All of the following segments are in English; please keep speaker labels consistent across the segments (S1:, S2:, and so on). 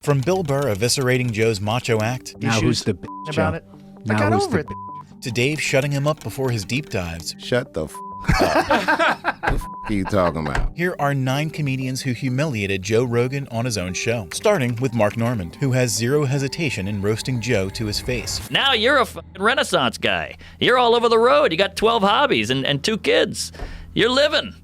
S1: From Bill Burr eviscerating Joe's macho act
S2: Now who's the bitch,
S3: about
S2: Joe?
S3: it.
S2: Now
S3: I got
S2: who's
S3: over
S2: the
S3: it.
S1: to Dave shutting him up before his deep dives,
S4: Shut the f up. What the f are you talking about?
S1: here are 9 comedians who humiliated Joe Rogan on his own show. Starting with Mark Normand, who has zero hesitation in roasting Joe to his face.
S5: Now you're a fucking Renaissance guy. You're all over the road. You got 12 hobbies and 2 kids. You're living.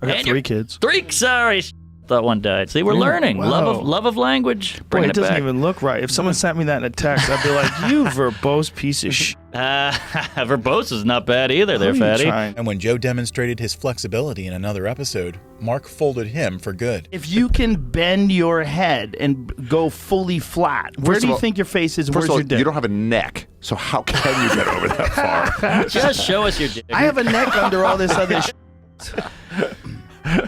S3: I got
S5: And
S3: 3
S5: you're-
S3: kids.
S5: 3? Sorry. Thought one died. See, we're learning.
S3: Wow.
S5: Love of language.
S3: Boy,
S5: Bringing
S3: it
S5: it
S3: doesn't
S5: back.
S3: even look right. If someone sent me that in a text, I'd be like, you verbose piece of shit.
S5: Verbose is not bad either there, fatty.
S1: And when Joe demonstrated his flexibility in another episode, Mark folded him for good.
S3: If you can bend your head and go fully flat, where
S4: First
S3: do
S4: of
S3: you
S4: all-
S3: think your face is?
S4: First
S3: Where's
S4: of all,
S3: your dick?
S4: you don't have a neck, so how can you get over that far?
S5: Just show us your dick.
S3: I have a neck under all this other shit.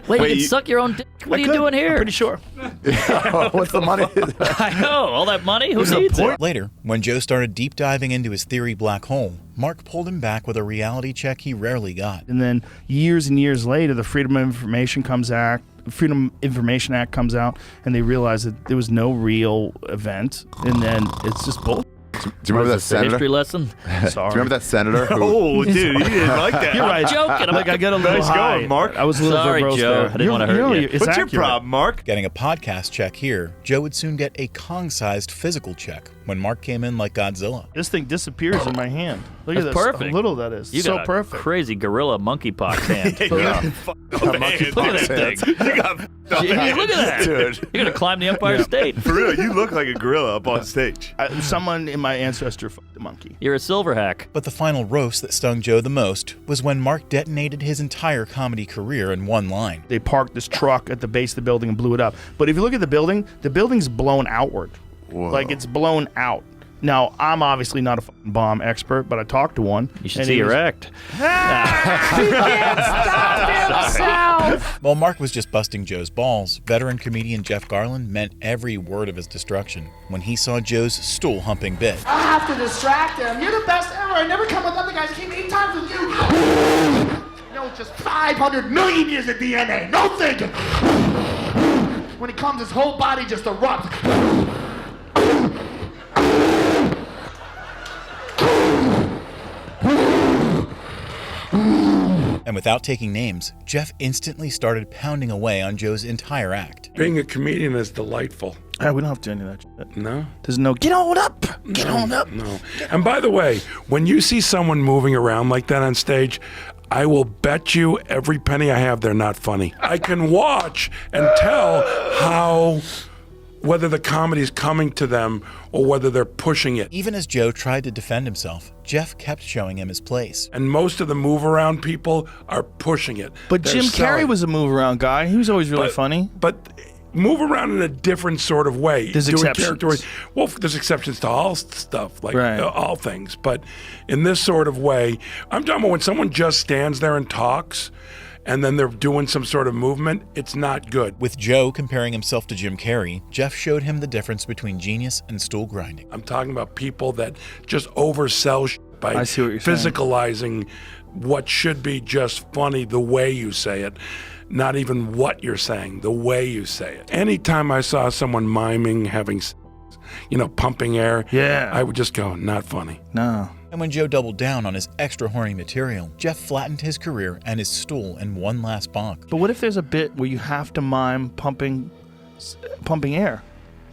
S5: Wait, you
S4: Wait,
S5: can
S4: you-
S5: suck your own dick? What are you doing here?
S3: I'm pretty sure.
S4: What's the money?
S5: I know. All that money? Who
S3: There's no
S5: needs it?
S3: point.
S1: Later, when Joe started deep diving into his theory black hole, Mark pulled him back with a reality check he rarely got.
S3: And then years and years later, the Freedom of Information Act comes out, and they realize that there was no real event, and then it's just bull.
S4: Do you remember that
S5: History
S4: senator?
S5: lesson?
S4: Do you remember that senator? Who,
S3: Oh, dude, you didn't like that. You're right.
S5: Joking.
S3: Like I got a little
S6: Nice
S3: high.
S6: going, Mark.
S3: I was a little
S5: Sorry,
S3: verbose
S5: Joe.
S3: there.
S5: I didn't wanna hurt you.
S3: It's
S6: What's your
S3: accurate.
S6: problem, Mark?
S1: Getting a podcast check here, Joe would soon get a Kong-sized physical check when Mark came in like Godzilla.
S3: This thing disappears in my hand. Look
S5: That's
S3: at this.
S5: perfect.
S3: How little that is.
S5: You
S3: so
S5: got a
S3: perfect.
S5: crazy gorilla monkeypox hand.
S6: Look
S5: Look at that thing.
S6: You got
S5: Gee, look at that.
S6: dude.
S5: You're going to climb the Empire State.
S6: For real, you look like a gorilla up on stage.
S3: Someone in my ancestor fucked a monkey.
S5: You're a silver hack.
S1: But the final roast that stung Joe the most was when Mark detonated his entire comedy career in one line.
S3: They parked this truck at the base of the building and blew it up. But if you look at the building's blown outward.
S4: Whoa.
S3: Like it's blown out. Now, I'm obviously not a fucking bomb expert, but I talked to one.
S5: You should
S3: and
S5: see
S3: he
S5: your
S3: was-
S5: act.
S1: While Mark was just busting Joe's balls, veteran comedian Jeff Garland meant every word of his destruction when he saw Joe's stool-humping bit.
S7: I have to distract him. You're the best ever. I never come with other guys. I came 8 times with you. No, just 500 million years of DNA. No thinking. When he comes, his whole body just erupts.
S1: And without taking names, Jeff instantly started pounding away on Joe's entire act.
S8: Being a comedian is delightful.
S3: We don't have to do any of that shit.
S8: No?
S3: There's no, get on up. Get on up.
S8: No. And by the way, when you see someone moving around like that on stage, I will bet you every penny I have they're not funny. I can watch and tell how, whether the comedy's coming to them or whether they're pushing it.
S1: Even as Joe tried to defend himself, Jeff kept showing him his place.
S8: And most of the move around people are pushing it.
S3: But
S8: They're
S3: Jim
S8: selling.
S3: Carrey was a move around guy. He was always really
S8: But-
S3: funny.
S8: But move around in a different sort of way.
S3: There's
S8: Doing
S3: exceptions.
S8: character- Well, there's exceptions to all stuff, like
S3: Right.
S8: all things. But in this sort of way, I'm talking about when someone just stands there and talks, and then they're doing some sort of movement, it's not good.
S1: With Joe comparing himself to Jim Carrey, Jeff showed him the difference between genius and stool grinding.
S8: I'm talking about people that just oversell by
S3: I see what you're saying.
S8: physicalizing what should be just funny the way you say it. Not even what you're saying, the way you say it. Anytime I saw someone miming, having, pumping air,
S3: Yeah.
S8: I would just go, not funny.
S3: No.
S1: And when Joe doubled down on his extra horny material, Jeff flattened his career and his stool in one last bonk.
S3: But what if there's a bit where you have to mime pumping air?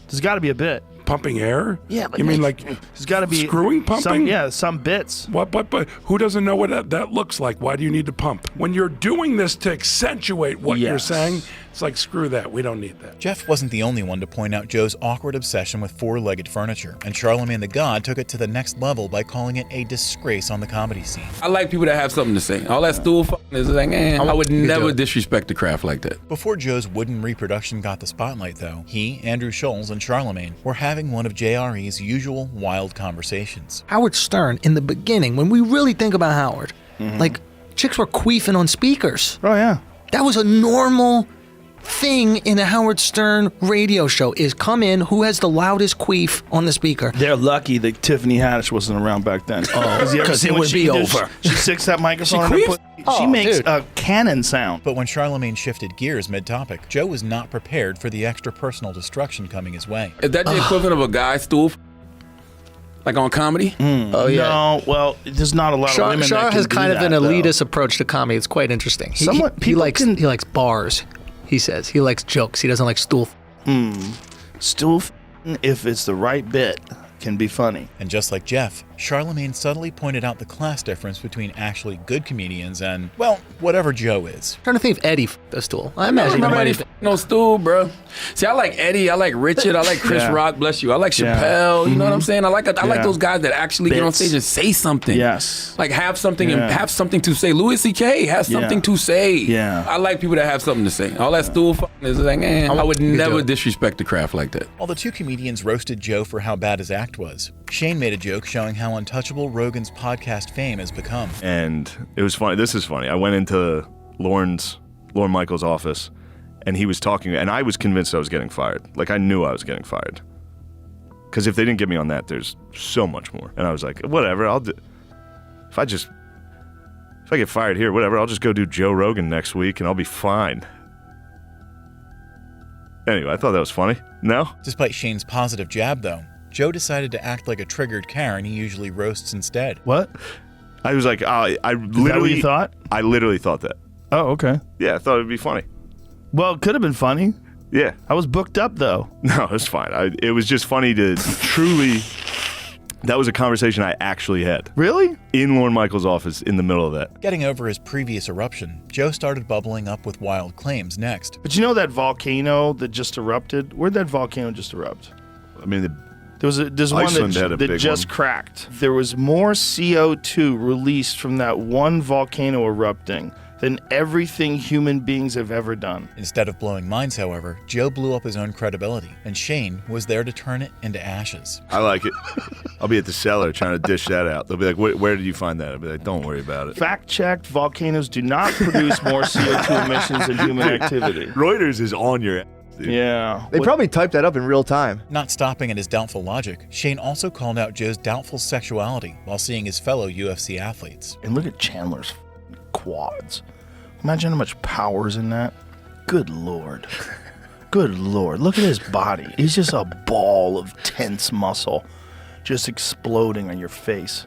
S3: There's got to be a bit.
S8: Pumping air?
S3: Yeah, but
S8: you mean
S3: like-
S8: like
S3: There's got to be
S8: screwing pumping?
S3: some bits.
S8: What? But who doesn't know what that looks like? Why do you need to pump? When you're doing this to accentuate what you're
S3: Yes.
S8: saying, it's like screw that. We don't need that.
S1: Jeff wasn't the only one to point out Joe's awkward obsession with four-legged furniture, and Charlemagne the God took it to the next level by calling it a disgrace on the comedy scene.
S9: I like people that have something to say. All that stool fucking is like, I would never disrespect the craft like that.
S1: Before Joe's wooden reproduction got the spotlight, though, he, Andrew Scholes, and Charlemagne were having one of JRE's usual wild conversations.
S10: Howard Stern, in the beginning, when we really think about Howard, like chicks were queefing on speakers.
S3: Oh, yeah.
S10: That was a normal thing in a Howard Stern radio show is come in, who has the loudest queef on the speaker.
S3: They're lucky that Tiffany Haddish wasn't around back then.
S10: Oh, because it would be over.
S3: She sticks that microphone in her pussy. She makes a cannon sound.
S1: But when Charlemagne shifted gears mid-topic, Joe was not prepared for the extra personal destruction coming his way.
S9: Is that the equivalent of a guy stool? Like on comedy?
S10: Oh, yeah.
S3: No, well, there's not a lot of women
S10: Shar
S3: that can
S10: has
S3: do
S10: kind of
S3: that,
S10: an
S3: though.
S10: elitist approach to comedy. It's quite interesting. He likes bars, he says. He likes jokes. He doesn't like stool.
S3: Stool, if it's the right bit, can be funny.
S1: And just like Jeff, Charlemagne subtly pointed out the class difference between actually good comedians and, well, whatever Joe is.
S10: I'm trying to think if Eddie the stool. I imagine
S9: Remember
S10: nobody.
S9: Eddie no stool, bro. See, I like Eddie. I like Richard. I like Chris
S3: Yeah.
S9: Rock. Bless you. I like
S3: Yeah.
S9: Chappelle. You know what I'm saying? I like
S3: Yeah.
S9: those guys that actually get on
S3: Bits.
S9: stage and say something.
S3: Yes.
S9: Like have something and
S3: Yeah.
S9: have something to say. Louis C.K. has something to say.
S3: Yeah.
S9: I like people that have something to say. All that stool is like, I would never disrespect the craft like that.
S1: While the two comedians roasted Joe for how bad his act was, Shane made a joke showing how untouchable Rogan's podcast fame has become.
S6: And it was funny. This is funny. I went into Lorne Michaels' office, and he was talking, and I was convinced I was getting fired. Like, I knew I was getting fired. Because if they didn't get me on that, there's so much more. And I was like, whatever, I'll do. If I get fired here, whatever, I'll just go do Joe Rogan next week, and I'll be fine. Anyway, I thought that was funny. No?
S1: Despite Shane's positive jab, though, Joe decided to act like a triggered Karen he usually roasts instead.
S3: What?
S6: I was like, I literally...
S3: that what you thought?
S6: I literally thought that.
S3: Oh, okay.
S6: Yeah, I thought it'd be funny.
S3: Well, it could have been funny.
S6: Yeah.
S3: I was booked up, though.
S6: No, it's fine. It was just funny to truly... That was a conversation I actually had.
S3: Really?
S6: In Lorne Michaels' office in the middle of that.
S1: Getting over his previous eruption, Joe started bubbling up with wild claims next.
S3: But you know that volcano that just erupted? Where'd that volcano just erupt?
S6: I mean,
S3: There's one
S6: Iceland had a
S3: that
S6: big
S3: just
S6: one.
S3: cracked. There was more CO2 released from that one volcano erupting than everything human beings have ever done.
S1: Instead of blowing minds, however, Joe blew up his own credibility, and Shane was there to turn it into ashes.
S6: I like it. I'll be at the cellar trying to dish that out. They'll be like, where did you find that? I'll be like, don't worry about it.
S3: Fact-checked, volcanoes do not produce more CO2 emissions than human activity.
S6: Reuters is on your ass, dude.
S3: Yeah.
S2: They probably typed that up in real time.
S1: Not stopping at his doubtful logic, Shane also called out Joe's doubtful sexuality while seeing his fellow UFC athletes.
S3: And look at Chandler's quads. Imagine how much power's in that. Good Lord. Good Lord. Look at his body. He's just a ball of tense muscle just exploding on your face.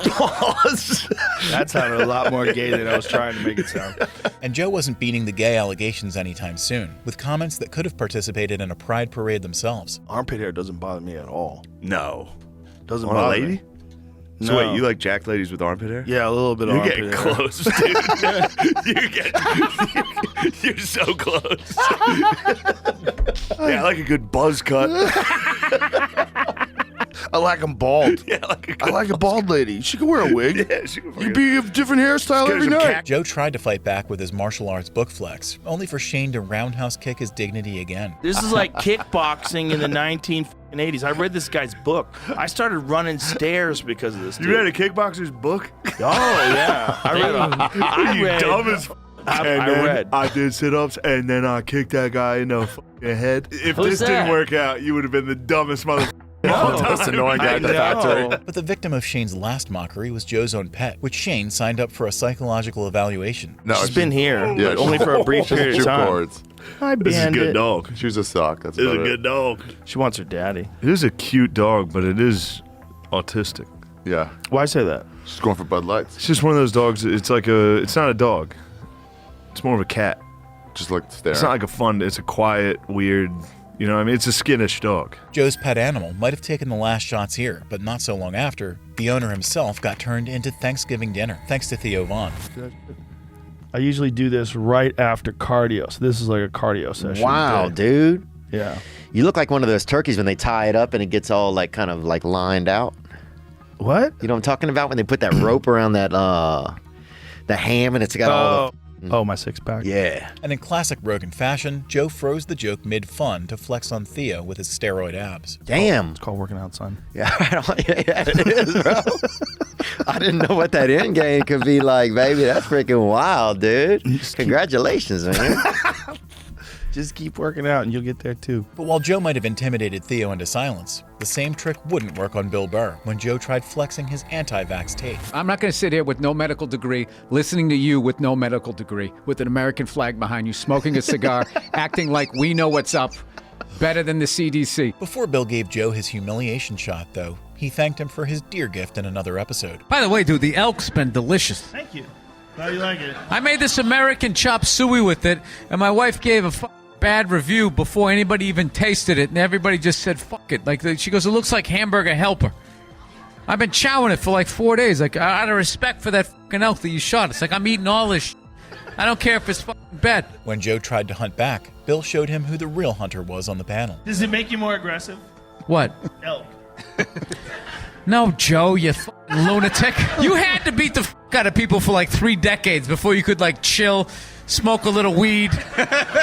S3: Pause. That sounded a lot more gay than I was trying to make it sound.
S1: And Joe wasn't beating the gay allegations anytime soon, with comments that could have participated in a pride parade themselves.
S3: Armpit hair doesn't bother me at all.
S6: No.
S3: Doesn't
S6: On a
S3: bother
S6: lady?
S3: me.
S6: So
S3: No.
S6: wait, you like jack ladies with armpit hair?
S3: Yeah, a little bit of
S6: You're
S3: armpit
S6: getting
S3: hair.
S6: close, dude. You're so close. Yeah, I like a good buzz cut.
S3: I like them bald.
S6: Yeah,
S3: I like a bald lady. She can wear a wig.
S6: Yeah, she can
S3: You can be a different hairstyle every night.
S1: Joe tried to fight back with his martial arts book flex, only for Shane to roundhouse kick his dignity again.
S3: This is like kickboxing in the 1980s. I read this guy's book. I started running stairs because of this.
S6: You
S3: dude.
S6: read a kickboxer's book?
S3: Oh yeah, I
S6: You
S3: read.
S6: dumb as
S3: I
S6: then
S3: read.
S6: I did sit-ups, and then I kicked that guy in the fucking head. If
S5: Who's
S6: this
S5: that?
S6: didn't work out, you would have been the dumbest motherfucker. Most annoying guy at the factory.
S1: But the victim of Shane's last mockery was Joe's own pet, which Shane signed up for a psychological evaluation.
S2: No,
S3: She's been here,
S2: Yeah,
S3: only for a brief
S2: Just
S3: period of
S2: two
S3: time.
S2: chords.
S3: Hi,
S6: This is a good
S3: Bandit.
S6: dog.
S2: She was a sock. That's
S6: This is a
S2: about it.
S6: good dog.
S3: She wants her daddy.
S6: It is a cute dog, but it is autistic.
S2: Yeah.
S3: Why say that?
S2: She's going for Bud Lights.
S6: It's just one of those dogs. It's not a dog. It's more of a cat.
S2: Just like staring.
S6: It's not like a fun. It's a quiet, weird. You know what I mean? It's a skittish dog.
S1: Joe's pet animal might have taken the last shots here, but not so long after, the owner himself got turned into Thanksgiving dinner, thanks to Theo Vaughn.
S3: I usually do this right after cardio, so this is like a cardio session.
S11: Wow,
S3: today.
S11: dude.
S3: Yeah.
S11: You look like one of those turkeys when they tie it up and it gets all like kind of like lined out.
S3: What?
S11: You know what I'm talking about? When they put that rope around that the ham and it's got all the
S3: Oh, my six pack.
S11: yeah.
S1: And in classic Rogan fashion, Joe froze the joke mid-fun to flex on Theo with his steroid abs.
S11: Damn.
S3: It's called working out, son.
S11: Yeah, yeah, it is, bro. I didn't know what that end game could be like, baby. That's freaking wild, dude. Congratulations, man.
S3: Just keep working out and you'll get there too.
S1: But while Joe might have intimidated Theo into silence, the same trick wouldn't work on Bill Burr when Joe tried flexing his anti-vax tape.
S12: I'm not going to sit here with no medical degree, listening to you with no medical degree, with an American flag behind you, smoking a cigar, acting like we know what's up, better than the CDC.
S1: Before Bill gave Joe his humiliation shot, though, he thanked him for his deer gift in another episode.
S13: By the way, dude, the elk's been delicious.
S7: Thank you. How do you like it?
S13: I made this American chop suey with it, and my wife gave a bad review before anybody even tasted it, and everybody just said, fuck it. Like, she goes, it looks like Hamburger Helper. I've been chowing it for like 4 days, like, out of respect for that fucking elk that you shot. It's like, I'm eating all this shit. I don't care if it's fucking bad.
S1: When Joe tried to hunt back, Bill showed him who the real hunter was on the panel.
S7: Does it make you more aggressive?
S13: What?
S7: Elk.
S13: No, Joe, you fucking lunatic. You had to beat the fuck out of people for like 3 decades before you could like chill, smoke a little weed,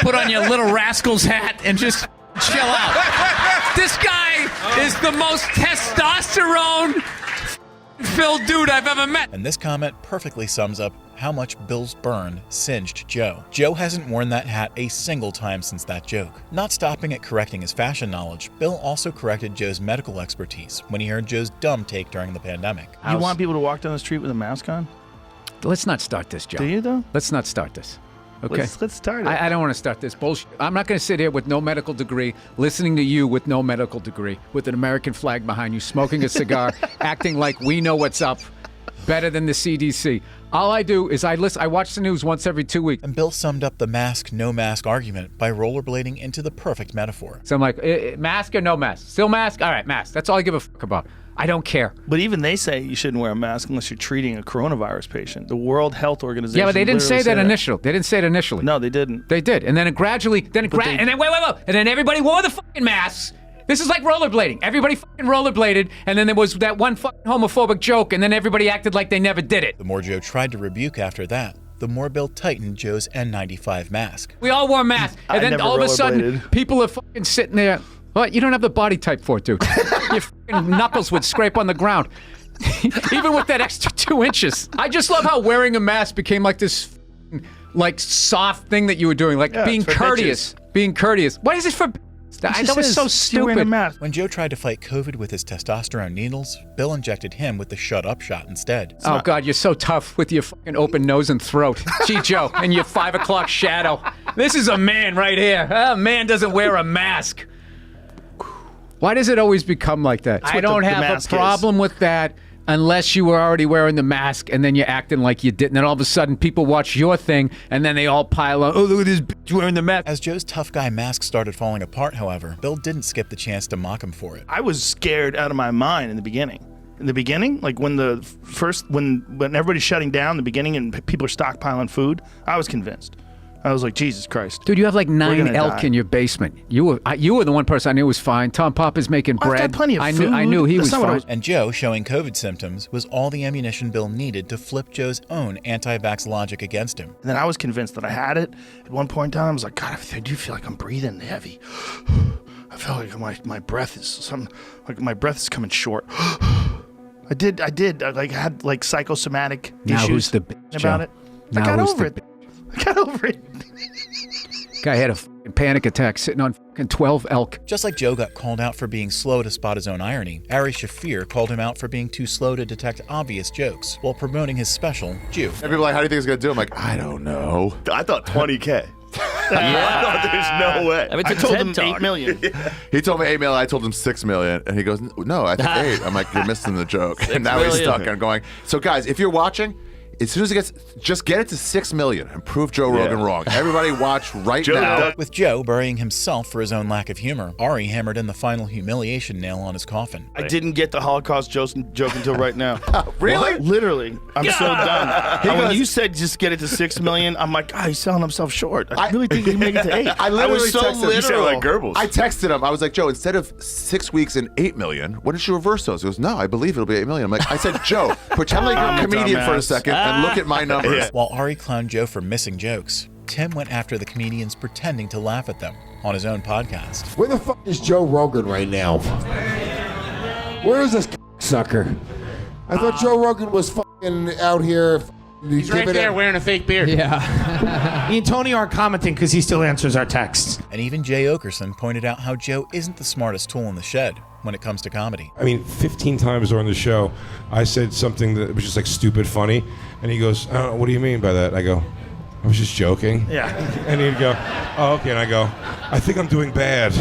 S13: put on your Little Rascals hat, and just chill out. This guy is the most testosterone-filled dude I've ever met.
S1: And this comment perfectly sums up how much Bill's burn singed Joe. Joe hasn't worn that hat a single time since that joke. Not stopping at correcting his fashion knowledge, Bill also corrected Joe's medical expertise when he heard Joe's dumb take during the pandemic.
S3: You want people to walk down the street with a mask on?
S12: Let's not start this, Joe.
S3: Do you, though?
S12: Let's not start this. Okay.
S3: Let's start it.
S12: I don't want to start this bullshit. I'm not going to sit here with no medical degree, listening to you with no medical degree, with an American flag behind you, smoking a cigar, acting like we know what's up, better than the CDC. All I do is I watch the news once every 2 weeks.
S1: And Bill summed up the mask, no mask argument by rollerblading into the perfect metaphor.
S12: So I'm like, mask or no mask? Still mask? All right, mask. That's all I give a fuck about. I don't care.
S3: But even they say you shouldn't wear a mask unless you're treating a coronavirus patient. The World Health Organization.
S12: Yeah, but they didn't say that initially. They didn't say it initially.
S3: No, they didn't.
S12: They did, and then it gradually, and then wait, and then everybody wore the fucking masks. This is like rollerblading. Everybody fucking rollerbladed, and then there was that one fucking homophobic joke, and then everybody acted like they never did it.
S1: The more Joe tried to rebuke after that, the more Bill tightened Joe's N95 mask.
S12: We all wore masks, and then all of a sudden, people are fucking sitting there. What? You don't have the body type for it, dude. Your fucking knuckles would scrape on the ground. Even with that extra 2 inches. I just love how wearing a mask became like this like soft thing that you were doing, like being courteous. Being courteous. What is it for? That was so stupid.
S1: When Joe tried to fight COVID with his testosterone needles, Bill injected him with the shut up shot instead.
S12: Oh, God, you're so tough with your fucking open nose and throat. Gee, Joe, and your 5 o'clock shadow. This is a man right here. A man doesn't wear a mask. Why does it always become like that? I don't have a problem with that unless you were already wearing the mask and then you're acting like you didn't. And then all of a sudden people watch your thing and then they all pile on, oh, look at this bitch wearing the mask.
S1: As Joe's tough guy mask started falling apart, however, Bill didn't skip the chance to mock him for it.
S3: I was scared out of my mind in the beginning. In the beginning, like when everybody's shutting down in the beginning and people are stockpiling food, I was convinced. I was like, Jesus Christ.
S12: Dude, you have like 9 elk in your basement. You were the one person I knew was fine. Tom Papa's making bread.
S3: I've got plenty of food.
S12: I knew he was fine.
S1: And Joe, showing COVID symptoms, was all the ammunition Bill needed to flip Joe's own anti-vax logic against him.
S3: And then I was convinced that I had it. At one point in time, I was like, God, I do feel like I'm breathing heavy. I felt like my breath is coming short. I did. I had like psychosomatic
S12: now
S3: issues
S12: who's the bitch,
S3: about it.
S12: Now
S3: I got over it.
S12: Guy had a fucking panic attack sitting on fucking 12 elk.
S1: Just like Joe got called out for being slow to spot his own irony, Ari Shaffir called him out for being too slow to detect obvious jokes while promoting his special, Jew.
S2: And people are like, how do you think it's going to do? I'm like, I don't know.
S6: I thought 20K. I thought there's no way.
S3: I told him 8 million.
S2: He told me 8 million. I told him 6 million. And he goes, no, I think 8. I'm like, you're missing the joke. And now he's stuck and going. So guys, if you're watching, as soon as it gets, just get it to 6 million and prove Joe Rogan wrong. Everybody watch right now.
S1: With Joe burying himself for his own lack of humor, Ari hammered in the final humiliation nail on his coffin.
S3: I didn't get the Holocaust joke until right now.
S2: Really?
S3: Literally. I'm so done. And when you said just get it to 6 million, I'm like, he's selling himself short. I really think he can make it to 8.
S2: I literally
S3: was so
S2: texted him.
S3: literal.
S6: You sound like Goebbels.
S2: I texted him. I was like, Joe, instead of 6 weeks and 8 million, why don't you reverse those? He goes, no, I believe it'll be 8 million. I'm like, I said, Joe, pretend like you're a comedian for a second and look at my numbers.
S1: While Ari clowned Joe for missing jokes, Tim went after the comedians pretending to laugh at them on his own podcast.
S4: Where the fuck is Joe Rogan right now? Where is this sucker? I thought Joe Rogan was fucking out here
S7: He's right there wearing a fake beard.
S12: Yeah.
S7: Me and Tony aren't commenting because he still answers our texts.
S1: And even Jay Okerson pointed out how Joe isn't the smartest tool in the shed when it comes to comedy.
S14: I mean, 15 times during the show, I said something that was just like stupid funny, and he goes, "Oh, what do you mean by that?" I go, "I was just joking."
S7: Yeah.
S14: And he'd go, "Oh, okay." And I go, "I think I'm doing bad."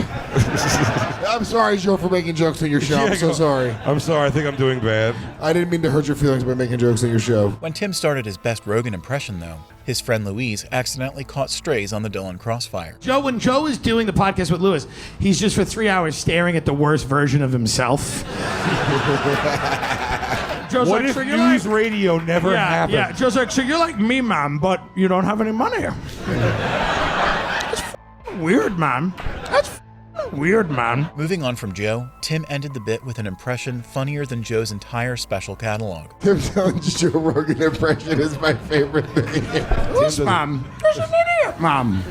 S4: I'm sorry, Joe, for making jokes on your show. I'm so sorry.
S14: I'm sorry, I think I'm doing bad.
S4: I didn't mean to hurt your feelings by making jokes on your show.
S1: When Tim started his best Rogan impression, though, his friend Louise accidentally caught strays on the Dylan crossfire.
S7: Joe, when Joe is doing the podcast with Lewis, he's just for 3 hours staring at the worst version of himself. Joe's
S14: What
S7: like,
S14: if
S7: so you're
S14: news
S7: like,
S14: radio never happened?
S7: Yeah, Joe's like, so you're like me, man, but you don't have any money. That's weird, man. That's weird, man.
S1: Moving on from Joe, Tim ended the bit with an impression funnier than Joe's entire special catalog.
S4: Tim Jones' Joe Rogan impression is my favorite thing.
S7: This man is an idiot, man.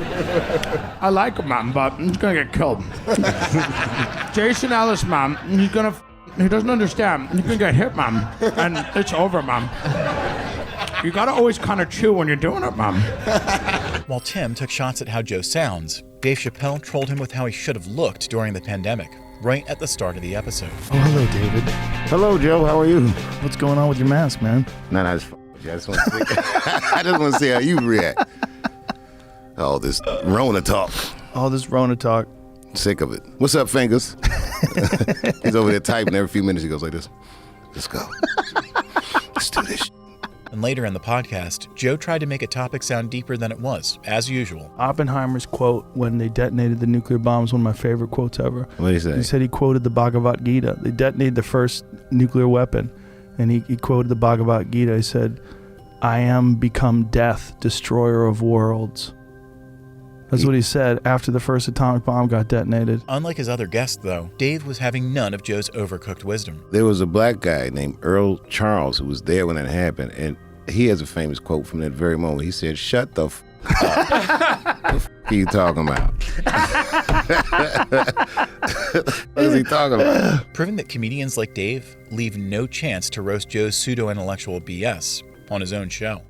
S7: I like him, man, but he's gonna get killed. Jason Ellis, man, he doesn't understand. He's gonna get hit, man, and it's over, man. You gotta always kind of chew when you're doing it, man.
S1: While Tim took shots at how Joe sounds, Dave Chappelle trolled him with how he should have looked during the pandemic, right at the start of the episode.
S3: Oh, hello, David.
S4: Hello, Joe. How are you?
S3: What's going on with your mask, man?
S4: No, I just want to see. I just want to see how you react. Oh, this Rona talk.
S3: All this Rona talk.
S4: Sick of it. What's up, Fingers? He's over there typing. Every few minutes he goes like this. Let's go. Let's do this.
S1: And later in the podcast, Joe tried to make a topic sound deeper than it was, as usual.
S3: Oppenheimer's quote when they detonated the nuclear bomb is one of my favorite quotes ever.
S4: What did he say?
S3: He said he quoted the Bhagavad Gita. They detonated the first nuclear weapon, and he quoted the Bhagavad Gita. He said, "I am become death, destroyer of worlds." That's what he said after the first atomic bomb got detonated.
S1: Unlike his other guests, though, Dave was having none of Joe's overcooked wisdom.
S4: There was a black guy named Earl Charles who was there when it happened, and he has a famous quote from that very moment. He said, "Shut the f*** up." What the f*** are you talking about? What is he talking about?
S1: Proving that comedians like Dave leave no chance to roast Joe's pseudo-intellectual BS on his own show.